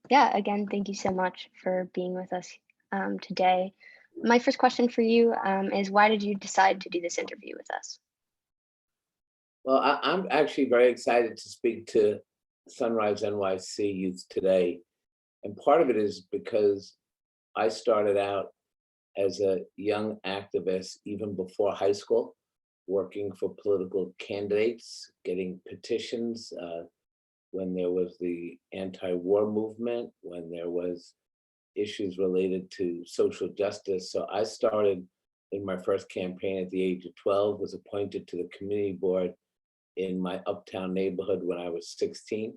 Yeah, again, thank you so much for being with us today. My first question for you is why did you decide to do this interview with us? Well, I'm actually very excited to speak to Sunrise NYC Youth today. And part of it is because I started out as a young activist even before high school, working for political candidates, getting petitions when there was the anti-war movement, when there was issues related to social justice. So I started in my first campaign at the age of 12, was appointed to the community board in my uptown neighborhood when I was 16.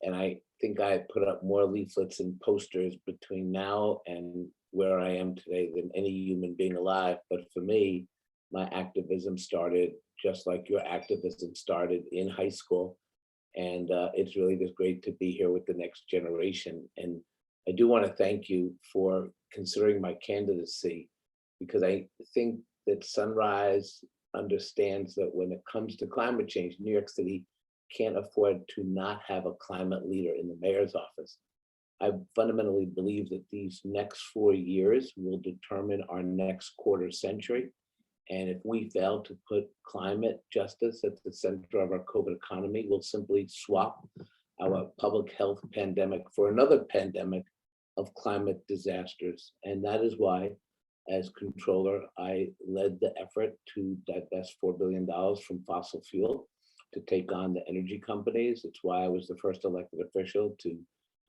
And I think I put up more leaflets and posters between now and where I am today than any human being alive. But for me, my activism started just like your activism started in high school. And it's really just great to be here with the next generation. And I do want to thank you for considering my candidacy because I think that Sunrise understands that when it comes to climate change, New York City can't afford to not have a climate leader in the mayor's office. I fundamentally believe that these next 4 years will determine our next quarter century. And if we fail to put climate justice at the center of our COVID economy, we'll simply swap our public health pandemic for another pandemic of climate disasters. And that is why, as controller, I led the effort to divest $4 billion from fossil fuel to take on the energy companies. It's why I was the first elected official to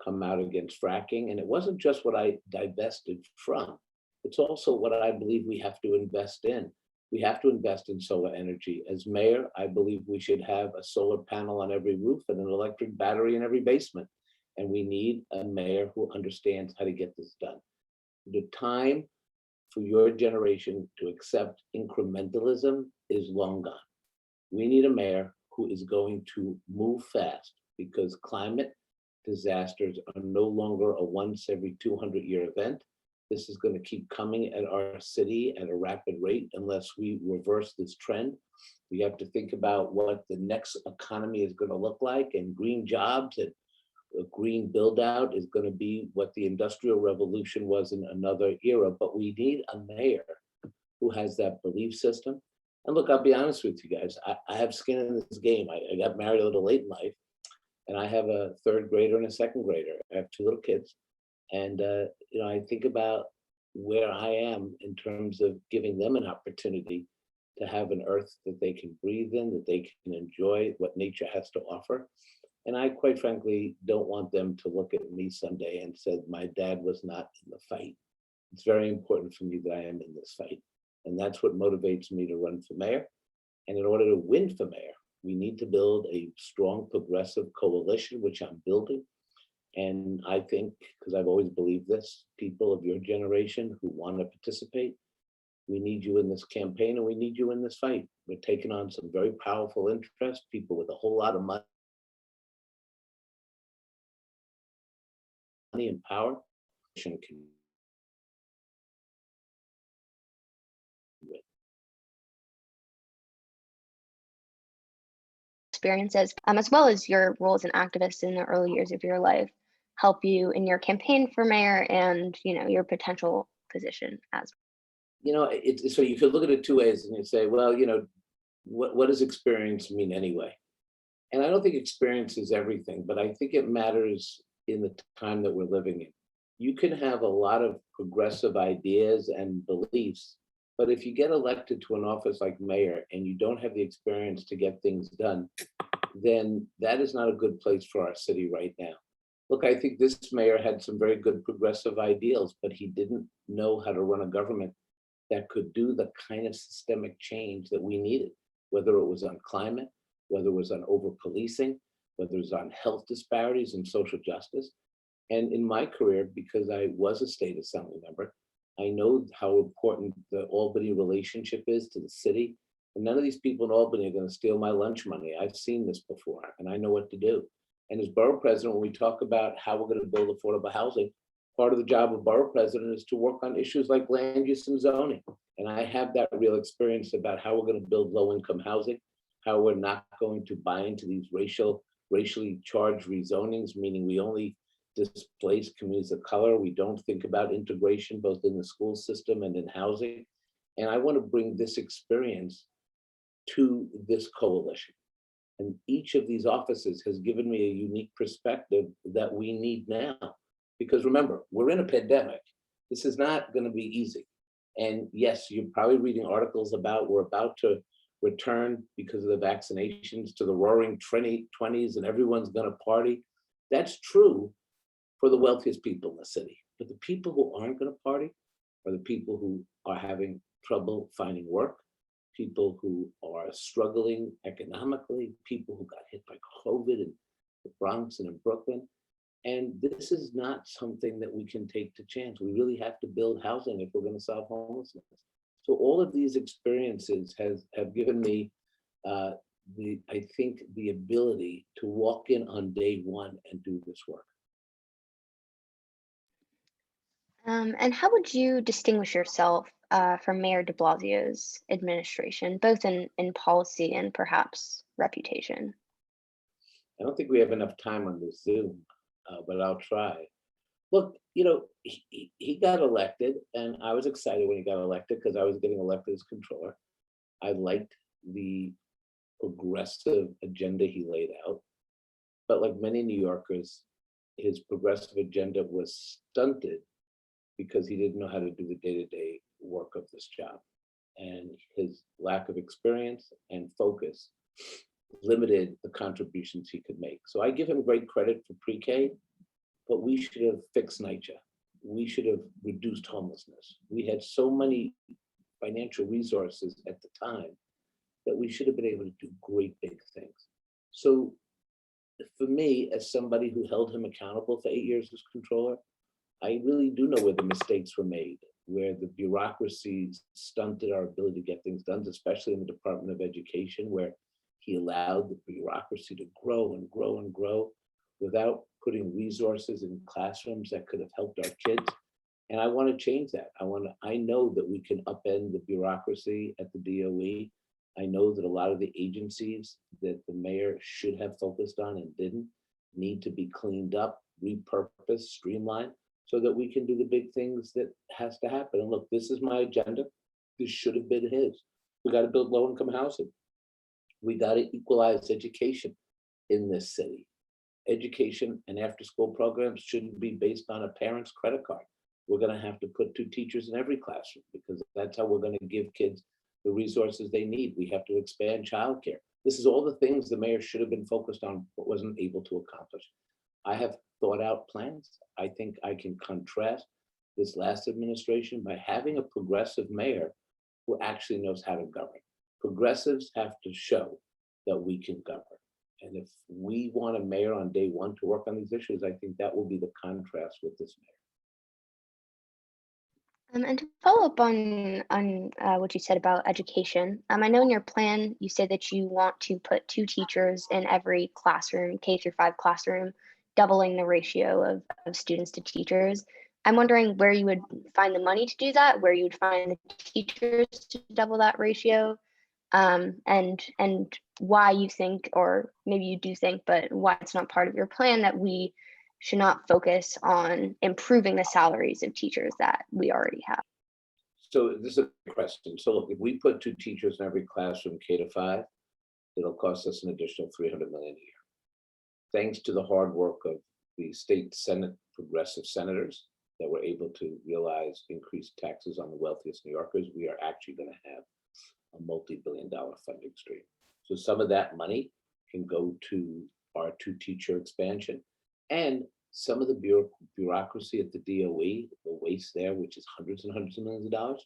come out against fracking. And it wasn't just what I divested from, it's also what I believe we have to invest in. We have to invest in solar energy. As mayor, I believe we should have a solar panel on every roof and an electric battery in every basement. And we need a mayor who understands how to get this done. The time for your generation to accept incrementalism is long gone. We need a mayor who is going to move fast because climate disasters are no longer a once every 200-year event. This is going to keep coming at our city at a rapid rate unless we reverse this trend. We have to think about what the next economy is going to look like, and green jobs and a green build out is going to be what the Industrial Revolution was in another era. But we need a mayor who has that belief system. And look, I'll be honest with you guys, I have skin in this game. I got married a little late in life, and I have a third grader and a second grader. I have two little kids. And I think about where I am in terms of giving them an opportunity to have an earth that they can breathe in, that they can enjoy what nature has to offer. And I, quite frankly, don't want them to look at me someday and said, my dad was not in the fight. It's very important for me that I am in this fight. And that's what motivates me to run for mayor. And in order to win for mayor, we need to build a strong progressive coalition, which I'm building. And I think, because I've always believed this, people of your generation who want to participate, we need you in this campaign and we need you in this fight. We're taking on some very powerful interests, people with a whole lot of money and power. Experiences, as well as your role as an activist in the early years of your life, help you in your campaign for mayor and your potential position as. So you could look at it two ways and you say, well, what does experience mean anyway? And I don't think experience is everything, but I think it matters in the time that we're living in. You can have a lot of progressive ideas and beliefs, but if you get elected to an office like mayor and you don't have the experience to get things done, then that is not a good place for our city right now. Look, I think this mayor had some very good progressive ideals, but he didn't know how to run a government that could do the kind of systemic change that we needed, whether it was on climate, whether it was on over-policing, whether it was on health disparities and social justice. And in my career, because I was a state assembly member, I know how important the Albany relationship is to the city. And none of these people in Albany are going to steal my lunch money. I've seen this before, and I know what to do. And as borough president, when we talk about how we're going to build affordable housing, part of the job of borough president is to work on issues like land use and zoning. And I have that real experience about how we're going to build low-income housing, how we're not going to buy into these racially charged rezonings, meaning we only displaced communities of color. We don't think about integration, both in the school system and in housing. And I want to bring this experience to this coalition. And each of these offices has given me a unique perspective that we need now. Because remember, we're in a pandemic. This is not going to be easy. And yes, you're probably reading articles about we're about to return because of the vaccinations to the roaring 20s and everyone's going to party. That's true for the wealthiest people in the city. But the people who aren't going to party are the people who are having trouble finding work, people who are struggling economically, people who got hit by COVID in the Bronx and in Brooklyn. And this is not something that we can take to chance. We really have to build housing if we're going to solve homelessness. So all of these experiences have given me I think the ability to walk in on day one and do this work. And how would you distinguish yourself from Mayor de Blasio's administration, both in policy and perhaps reputation? I don't think we have enough time on this Zoom, but I'll try. Look, he got elected, and I was excited when he got elected because I was getting elected as controller. I liked the progressive agenda he laid out, but like many New Yorkers, his progressive agenda was stunted because he didn't know how to do the day-to-day work of this job. And his lack of experience and focus limited the contributions he could make. So I give him great credit for pre-K, but we should have fixed NYCHA. We should have reduced homelessness. We had so many financial resources at the time that we should have been able to do great big things. So for me, as somebody who held him accountable for 8 years as controller, I really do know where the mistakes were made, where the bureaucracy stunted our ability to get things done, especially in the Department of Education, where he allowed the bureaucracy to grow and grow and grow without putting resources in classrooms that could have helped our kids. And I want to change that. I know that we can upend the bureaucracy at the DOE. I know that a lot of the agencies that the mayor should have focused on and didn't need to be cleaned up, repurposed, streamlined, so that we can do the big things that has to happen. And look, this is my agenda. This should have been his. We got to build low-income housing. We got to equalize education in this city. Education and after-school programs shouldn't be based on a parent's credit card. We're going to have to put 2 teachers in every classroom because that's how we're going to give kids the resources they need. We have to expand childcare. This is all the things the mayor should have been focused on, but wasn't able to accomplish. I have thought out plans. I think I can contrast this last administration by having a progressive mayor who actually knows how to govern. Progressives have to show that we can govern. And if we want a mayor on day one to work on these issues, I think that will be the contrast with this mayor. And to follow up on what you said about education, I know in your plan you said that you want to put 2 teachers in every classroom, K-5 classroom, doubling the ratio of students to teachers. I'm wondering where you would find the money to do that, where you would find the teachers to double that ratio, and why you think, or maybe you do think, but why it's not part of your plan that we should not focus on improving the salaries of teachers that we already have. So this is a good question. So look, if we put 2 teachers in every classroom, K-5, it'll cost us an additional $300 million a year. Thanks to the hard work of the state Senate progressive senators that were able to realize increased taxes on the wealthiest New Yorkers, we are actually going to have a multi-billion-dollar funding stream. So some of that money can go to our 2 teacher expansion, and some of the bureaucracy at the DOE, the waste there, which is hundreds and hundreds of millions of dollars,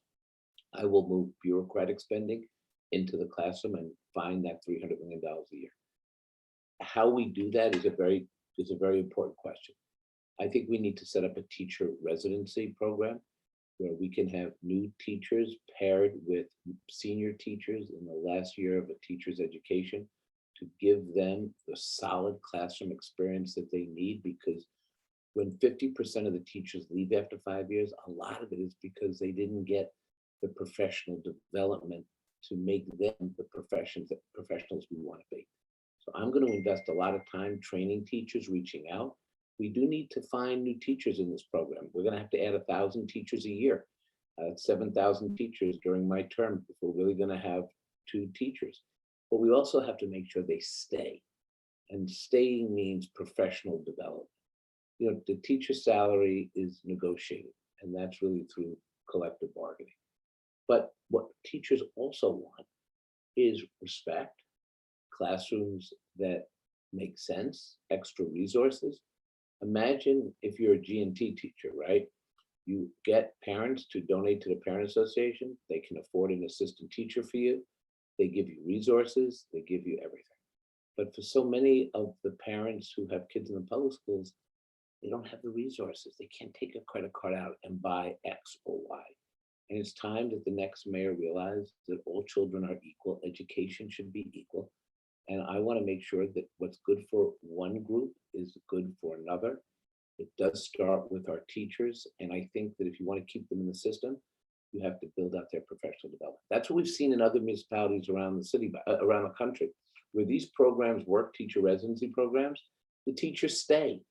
I will move bureaucratic spending into the classroom and find that $300 million a year. How we do that is a very important question. I think we need to set up a teacher residency program where we can have new teachers paired with senior teachers in the last year of a teacher's education to give them the solid classroom experience that they need, because when 50% of the teachers leave after 5 years, a lot of it is because they didn't get the professional development to make them the professionals we want to be. So I'm going to invest a lot of time training teachers, reaching out, we do need to find new teachers in this program. We're going to have to add 1,000 teachers a year. 7,000 teachers during my term if we're really going to have 2 teachers. But we also have to make sure they stay. And staying means professional development. You know, the teacher salary is negotiated, and that's really through collective bargaining. But what teachers also want is respect, classrooms that make sense, extra resources. Imagine if you're a G&T teacher, right? You get parents to donate to the Parent Association. They can afford an assistant teacher for you. They give you resources. They give you everything. But for so many of the parents who have kids in the public schools, they don't have the resources. They can't take a credit card out and buy X or Y. And it's time that the next mayor realize that all children are equal. Education should be equal. And I want to make sure that what's good for one group is good for another. It does start with our teachers. And I think that if you want to keep them in the system, you have to build out their professional development. That's what we've seen in other municipalities around the city, around the country, where these programs work, teacher residency programs, the teachers stay.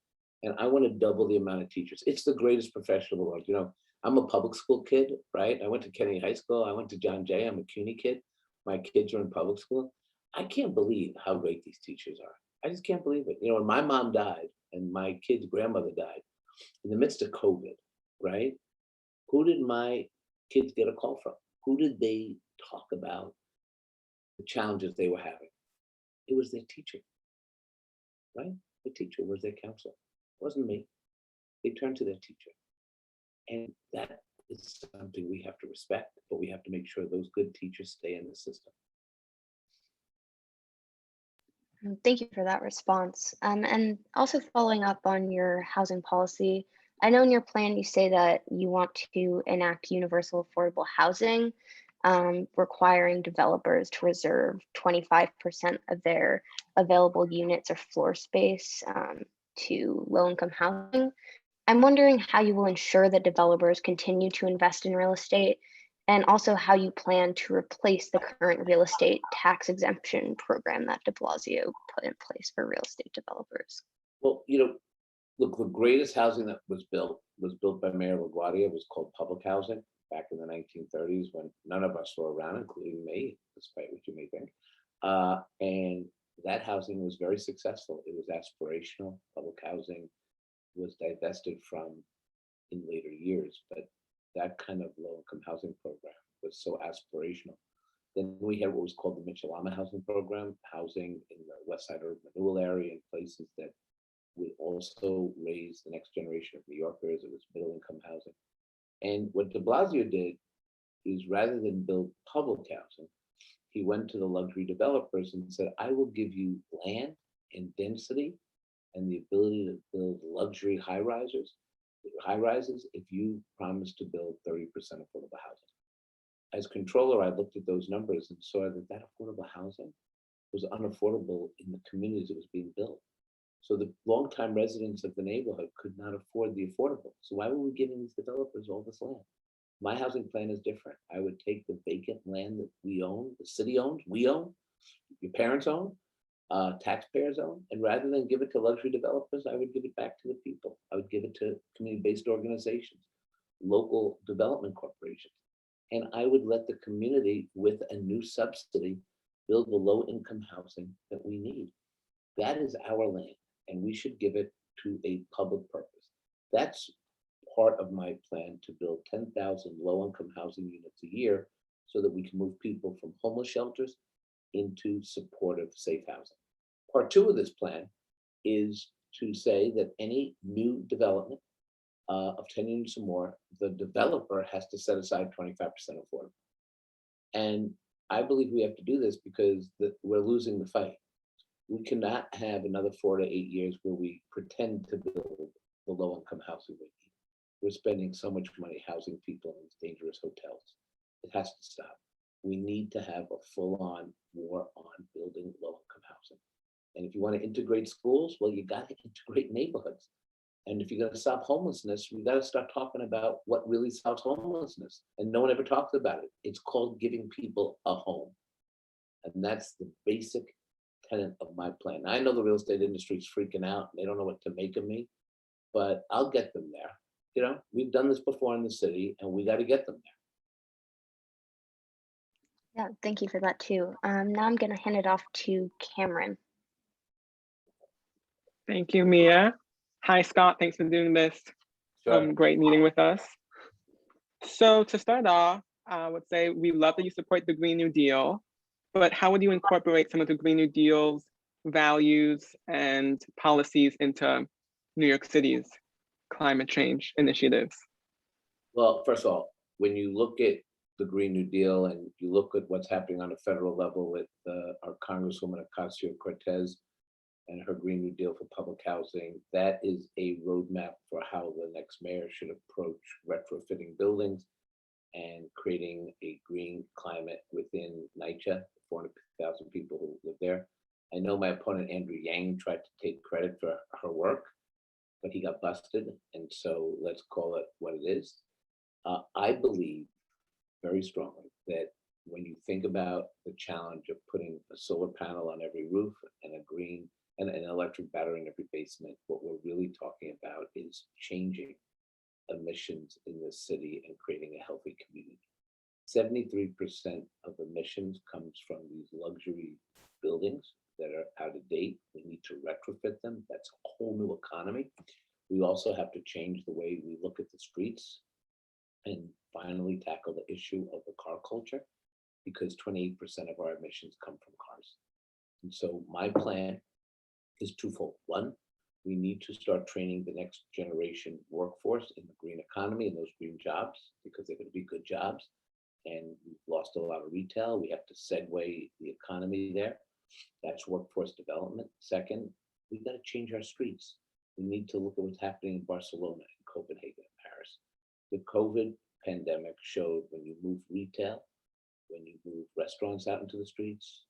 And I want to double the amount of teachers. It's the greatest profession in the world. You know, I'm a public school kid, right? I went to Kennedy High School. I went to John Jay. I'm a CUNY kid. My kids are in public school. I can't believe how great these teachers are. I just can't believe it. You know, when my mom died and my kid's grandmother died in the midst of COVID, right? Who did my kids get a call from? Who did they talk about the challenges they were having? It was their teacher, right? The teacher was their counselor. It wasn't me. They turned to their teacher. And that is something we have to respect, but we have to make sure those good teachers stay in the system. Thank you for that response. And also following up on your housing policy, I know in your plan you say that you want to enact universal affordable housing, requiring developers to reserve 25% of their available units or floor space to low-income housing. I'm wondering how you will ensure that developers continue to invest in real estate and also how you plan to replace the current real estate tax exemption program that de Blasio put in place for real estate developers. Well, you know, look, the greatest housing that was built by Mayor LaGuardia. It was called public housing back in the 1930s when none of us were around, including me, despite what you may think. And that housing was very successful. It was aspirational. Public housing was divested from in later years, but that kind of low-income housing program was so aspirational. Then we had what was called the Mitchell-Lama housing program, housing in the West Side urban renewal area in places that would also raise the next generation of New Yorkers. It was middle-income housing. And what de Blasio did is rather than build public housing, he went to the luxury developers and said, I will give you land and density and the ability to build luxury high-rises if you promise to build 30% affordable housing. As controller, I looked at those numbers and saw that that affordable housing was unaffordable in the communities it was being built. So the longtime residents of the neighborhood could not afford the affordable. So why were we giving these developers all this land? My housing plan is different. I would take the vacant land that we own, the city owns, we own, your parents own, taxpayers own, and rather than give it to luxury developers, I would give it back to the people. I would give it to community-based organizations, local development corporations, and I would let the community with a new subsidy build the low-income housing that we need. That is our land, and we should give it to a public purpose. That's part of my plan to build 10,000 low-income housing units a year so that we can move people from homeless shelters into supportive, safe housing. Part 2 of this plan is to say that any new development of 10 units or more, the developer has to set aside 25% affordable. And I believe we have to do this because we're losing the fight. We cannot have another 4 to 8 years where we pretend to build the low-income housing we need. We're spending so much money housing people in these dangerous hotels. It has to stop. We need to have a full-on war on building low-income housing. And if you want to integrate schools, well, you got to integrate neighborhoods. And if you're going to stop homelessness, we got to start talking about what really solves homelessness. And no one ever talks about it. It's called giving people a home. And that's the basic tenet of my plan. I know the real estate industry is freaking out. They don't know what to make of me. but I'll get them there. You know, we've done this before in the city, and we got to get them there. Yeah, thank you for that too. Now I'm going to hand it off to Cameron. Thank you, Mia. Hi, Scott. Thanks for doing this Sure. great meeting with us. So to start off, I would say we love that you support the Green New Deal, but how would you incorporate some of the Green New Deal's values and policies into New York City's climate change initiatives? Well, first of all, when you look at the Green New Deal and you look at what's happening on a federal level with our Congresswoman Ocasio-Cortez and her Green New Deal for public housing, that is a roadmap for how the next mayor should approach retrofitting buildings and creating a green climate within NYCHA, 400,000 people who live there. I know my opponent, Andrew Yang, tried to take credit for her work, but he got busted. And so let's call it what it is. I believe very strongly that when you think about the challenge of putting a solar panel on every roof and a green and an electric battery in every basement, what we're really talking about is changing emissions in the city and creating a healthy community. 73% of emissions comes from these luxury buildings that are out of date. We need to retrofit them. That's a whole new economy. We also have to change the way we look at the streets and finally tackle the issue of the car culture, because 28% of our emissions come from cars. And so my plan is twofold. One, we need to start training the next generation workforce in the green economy and those green jobs, because they're going to be good jobs. And we've lost a lot of retail. We have to segue the economy there. That's workforce development. Second, we've got to change our streets. We need to look at what's happening in Barcelona, in Copenhagen, and Paris. The COVID pandemic showed when you move retail, when you move restaurants out into the streets,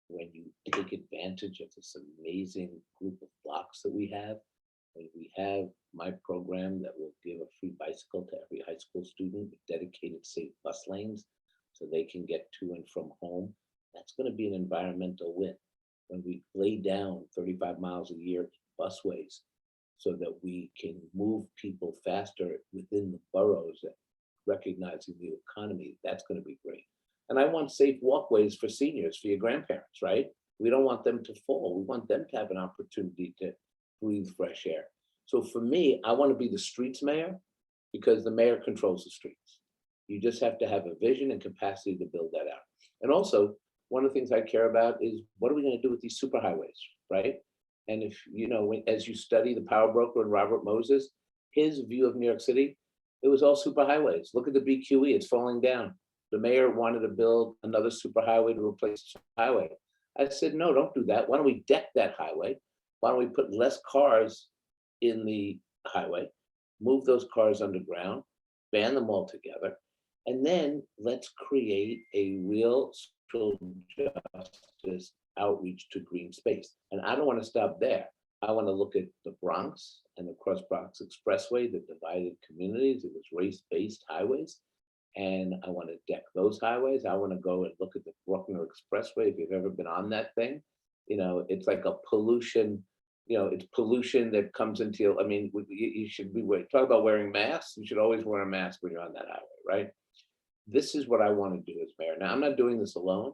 when you take advantage of this amazing group of blocks that we have, when we have my program that will give a free bicycle to every high school student with dedicated safe bus lanes so they can get to and from home, that's going to be an environmental win. When we lay down 35 miles a year in busways so that we can move people faster within the boroughs, recognizing the economy, that's going to be great. And I want safe walkways for seniors, for your grandparents, right? We don't want them to fall. We want them to have an opportunity to breathe fresh air. So for me, I want to be the streets mayor, because the mayor controls the streets. You just have to have a vision and capacity to build that out. And also, one of the things I care about is what are we going to do with these superhighways, right? And if, you know, as you study the power broker and Robert Moses, his view of New York City, it was all superhighways. Look at the BQE, it's falling down. The mayor wanted to build another superhighway to replace the highway. I said, no, don't do that. Why don't we deck that highway? Why don't we put less cars in the highway, move those cars underground, ban them all together, and then let's create a real social justice outreach to green space. And I don't want to stop there. I want to look at the Bronx and the Cross Bronx Expressway that divided communities. It was race-based highways. And I want to deck those highways. I want to go and look at the Bruckner Expressway. If you've ever been on that thing, you know, it's like a pollution, you know, it's pollution that comes into you. I mean, you should be talk about wearing masks. You should always wear a mask when you're on that highway, right? This is what I want to do as mayor. Now, I'm not doing this alone.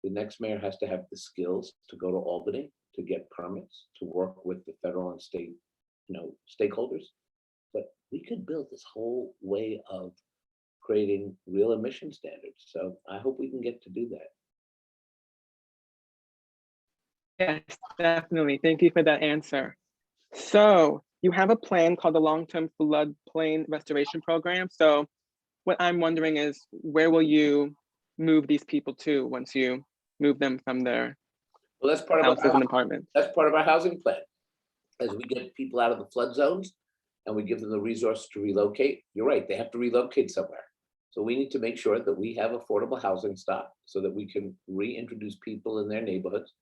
The next mayor has to have the skills to go to Albany, to get permits, to work with the federal and state, you know, stakeholders. But we could build this whole way of creating real emission standards. So I hope we can get to do that. Yes, definitely. Thank you for that answer. So you have a plan called the Long-Term Floodplain Restoration Program. So what I'm wondering is, where will you move these people to once you move them from their Well, that's part of houses and apartments? That's part of our housing plan. As we get people out of the flood zones and we give them the resource to relocate, you're right, they have to relocate somewhere. So we need to make sure that we have affordable housing stock so that we can reintroduce people in their neighborhoods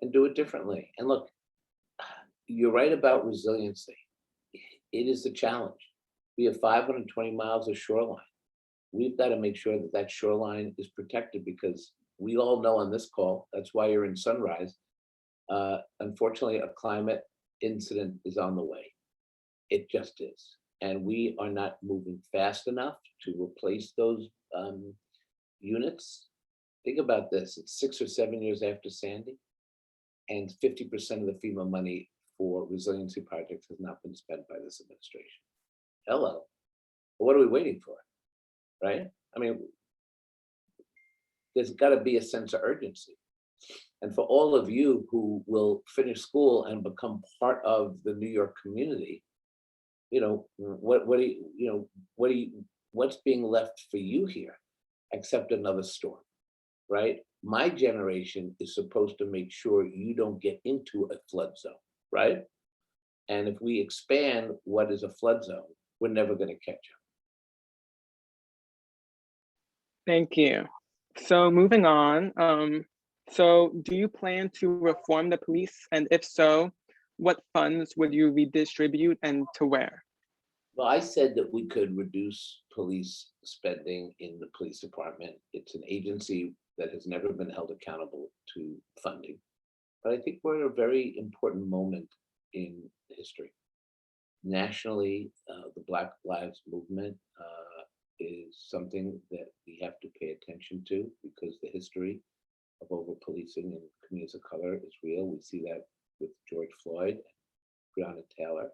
and do it differently. And look, you're right about resiliency. It is the challenge. We have 520 miles of shoreline. We've got to make sure that that shoreline is protected, because we all know on this call, that's why you're in Sunrise, unfortunately, a climate incident is on the way. It just is. And we are not moving fast enough to replace those units. Think about this, it's 6 or 7 years after Sandy, and 50% of the FEMA money for resiliency projects has not been spent by this administration. Hello, what are we waiting for, right? I mean, there's gotta be a sense of urgency. And for all of you who will finish school and become part of the New York community, what's being left for you here except another storm, right? My generation is supposed to make sure you don't get into a flood zone, right? And if we expand what is a flood zone, we're never going to catch up. Thank you. So moving on, so do you plan to reform the police? And if so, what funds would you redistribute and to where? Well, I said that we could reduce police spending in the police department. It's an agency that has never been held accountable to funding. But I think we're at a very important moment in history. Nationally, the Black Lives Movement is something that we have to pay attention to because the history of over-policing in communities of color is real. We see that with George Floyd and Breonna Taylor,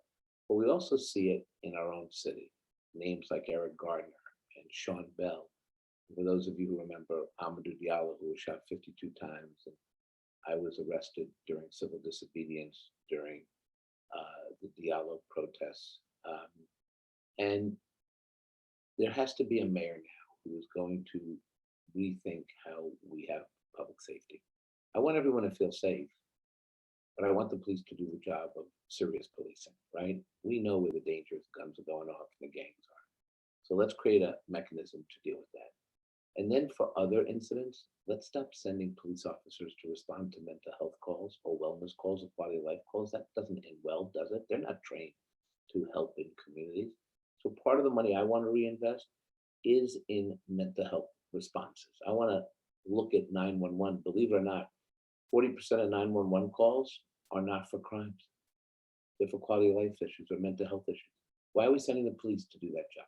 but we also see it in our own city. Names like Eric Gardner and Sean Bell. For those of you who remember Amadou Diallo, who was shot 52 times, and I was arrested during civil disobedience during the Diallo protests. And there has to be a mayor now who is going to rethink how we have public safety. I want everyone to feel safe, but I want the police to do the job of serious policing, right? We know where the dangerous guns are going off and the gangs are. So let's create a mechanism to deal with that. And then for other incidents, let's stop sending police officers to respond to mental health calls or wellness calls or quality of life calls. That doesn't end well, does it? They're not trained to help in communities. So part of the money I want to reinvest is in mental health responses. I want to look at 911. Believe it or not, 40% of 911 calls are not for crimes. They're for quality of life issues or mental health issues. Why are we sending the police to do that job?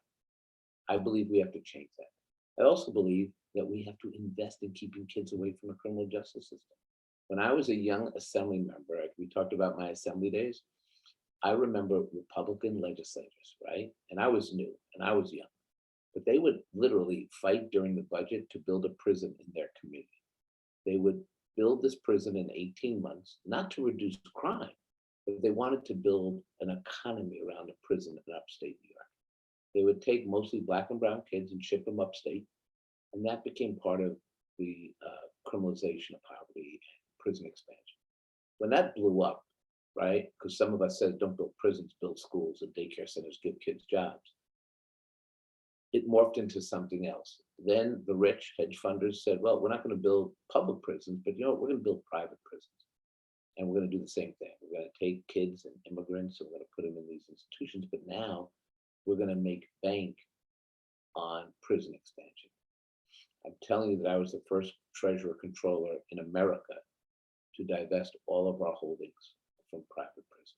I believe we have to change that. I also believe that we have to invest in keeping kids away from the criminal justice system. When I was a young assembly member, we talked about my assembly days, I remember Republican legislators, right? And I was new and I was young, but they would literally fight during the budget to build a prison in their community. They would build this prison in 18 months, not to reduce crime, but they wanted to build an economy around a prison in upstate New York. They would take mostly Black and brown kids and ship them upstate. And that became part of the criminalization of poverty and prison expansion. When that blew up, right? Because some of us said, don't build prisons, build schools and daycare centers, give kids jobs. It morphed into something else. Then the rich hedge funders said, well, we're not going to build public prisons, but we're going to build private prisons. And we're going to do the same thing. We're going to take kids and immigrants and we're going to put them in these institutions. But now we're going to make bank on prison expansion. I'm telling you that I was the first treasurer controller in America to divest all of our holdings from private prisons.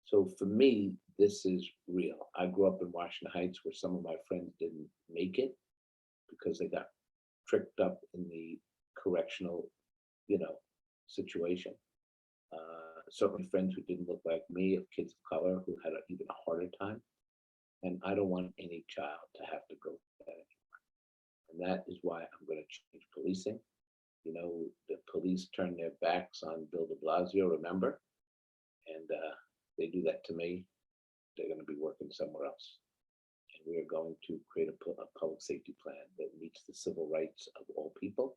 So for me, this is real. I grew up in Washington Heights where some of my friends didn't make it because they got tricked up in the correctional, situation. Certainly friends who didn't look like me, of kids of color who had an even harder time. And I don't want any child to have to go through that anymore. And that is why I'm going to change policing. The police turned their backs on Bill de Blasio, remember? And they do that to me, they're going to be working somewhere else. And we are going to create a public safety plan that meets the civil rights of all people.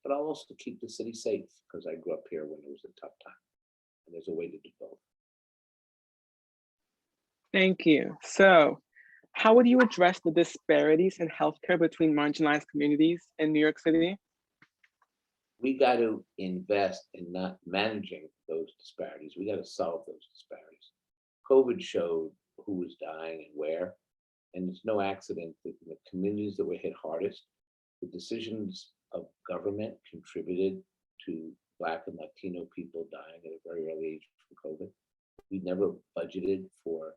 But I'll also keep the city safe because I grew up here when it was a tough time. And there's a way to do both. Thank you. So how would you address the disparities in healthcare between marginalized communities in New York City? We got to invest in not managing those disparities. We got to solve those disparities. COVID showed who was dying and where, and it's no accident that in the communities that were hit hardest, the decisions of government contributed to Black and Latino people dying at a very early age from COVID. We never budgeted for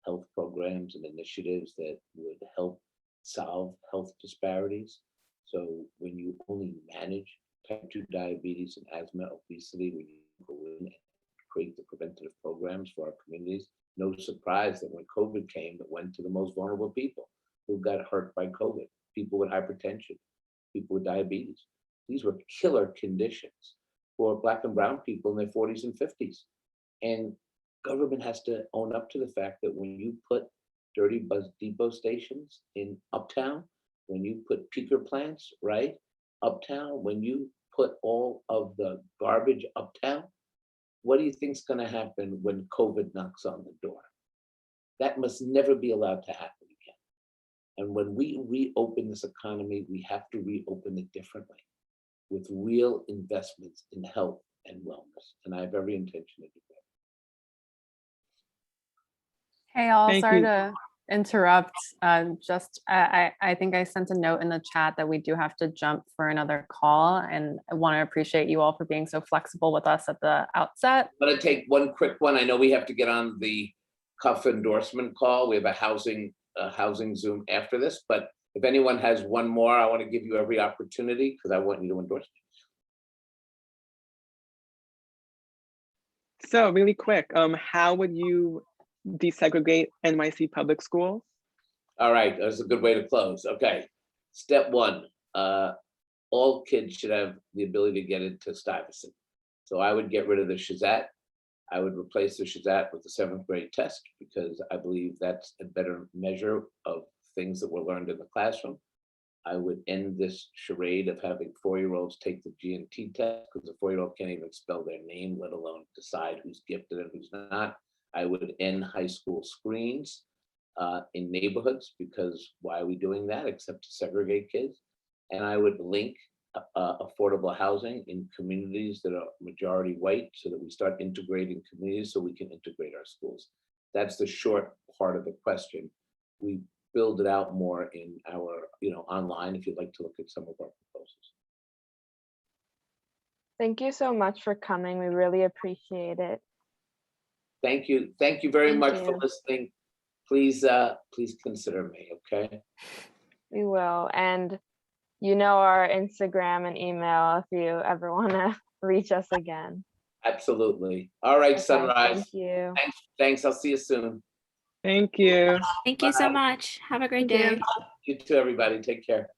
health programs and initiatives that would help solve health disparities. So when you only manage type 2 diabetes and asthma, obesity, when you go in and create the preventative programs for our communities, no surprise that when COVID came, it went to the most vulnerable people who got hurt by COVID, people with hypertension, people with diabetes. These were killer conditions for Black and brown people in their 40s and 50s. And government has to own up to the fact that when you put dirty bus depot stations in uptown, when you put peaker plants, right, uptown, when you put all of the garbage uptown, what do you think is going to happen when COVID knocks on the door? That must never be allowed to happen again. And when we reopen this economy, we have to reopen it differently with real investments in health and wellness. And I have every intention to do that. Hey, all, Thank sorry you. to interrupt. I think I sent a note in the chat that we do have to jump for another call, and I want to appreciate you all for being so flexible with us at the outset. I'm going to take one quick one. I know we have to get on the CUF endorsement call. We have a housing Zoom after this, but if anyone has one more, I want to give you every opportunity because I want you to endorse me. So really quick, how would you desegregate NYC public schools? All right, that's a good way to close. Okay, step one, all kids should have the ability to get into Stuyvesant. So I would get rid of the Shazat. I would replace the Shazat with the 7th grade test because I believe that's a better measure of things that were learned in the classroom. I would end this charade of having 4-year-olds take the G&T test because a 4-year-old can't even spell their name, let alone decide who's gifted and who's not. I would end high school screens in neighborhoods because why are we doing that except to segregate kids? And I would link affordable housing in communities that are majority white so that we start integrating communities so we can integrate our schools. That's the short part of the question. We build it out more in our, online if you'd like to look at some of our proposals. Thank you so much for coming. We really appreciate it. Thank you. Thank you very Thank much you. for listening. Please consider me, okay? We will. And you know our Instagram and email if you ever want to reach us again. Absolutely. All right, Okay, Sunrise. Thank you. Thanks. I'll see you soon. Thank you. Thank you so Bye. much. Have a great Thank you. day. You too, everybody. Take care.